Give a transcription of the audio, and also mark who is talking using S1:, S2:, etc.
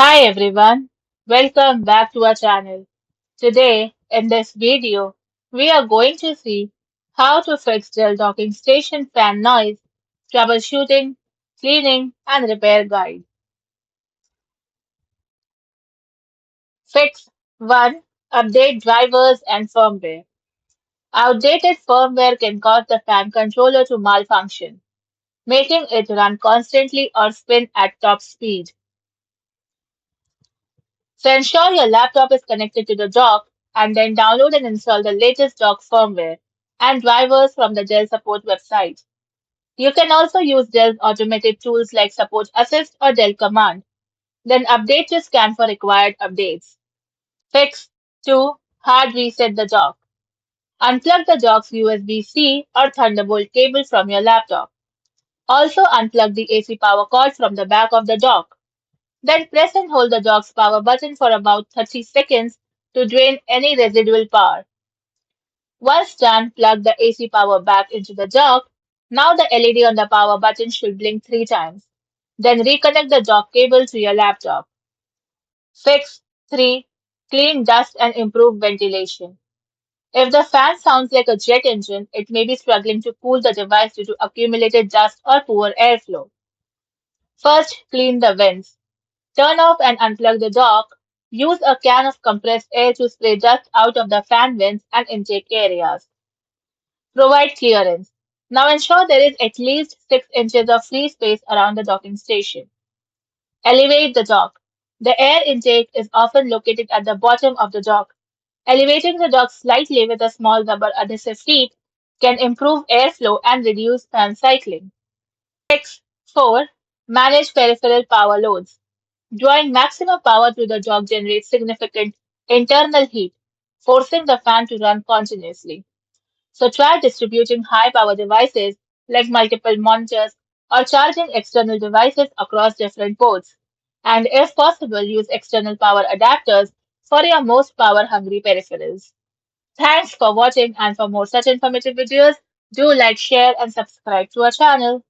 S1: Hi everyone, welcome back to our channel. Today, in this video, we are going to see how to fix Dell Docking Station fan noise, troubleshooting, cleaning, and repair guide. Fix 1. Update drivers and firmware. Outdated firmware can cause the fan controller to malfunction, making it run constantly or spin at top speed. So ensure your laptop is connected to the dock and then download and install the latest dock firmware and drivers from the Dell support website. You can also use Dell's automated tools like Support Assist or Dell Command. Then update your scan for required updates. Fix 2. Hard reset the dock. Unplug the dock's USB-C or Thunderbolt cable from your laptop. Also unplug the AC power cord from the back of the dock. Then press and hold the dock's power button for about 30 seconds to drain any residual power. Once done, plug the AC power back into the dock. Now the LED on the power button should blink 3 times. Then reconnect the dock cable to your laptop. Fix 3. Clean dust and improve ventilation. If the fan sounds like a jet engine, it may be struggling to cool the device due to accumulated dust or poor airflow. First, clean the vents. Turn off and unplug the dock. Use a can of compressed air to spray dust out of the fan vents and intake areas. Provide clearance. Now ensure there is at least 6 inches of free space around the docking station. Elevate the dock. The air intake is often located at the bottom of the dock. Elevating the dock slightly with a small rubber adhesive feet can improve airflow and reduce fan cycling. Fix 4. Manage peripheral power loads. Drawing maximum power to the dock generates significant internal heat, forcing the fan to run continuously. So try distributing high power devices like multiple monitors or charging external devices across different ports. And if possible, use external power adapters for your most power hungry peripherals. Thanks for watching, and for more such informative videos, do like, share and subscribe to our channel.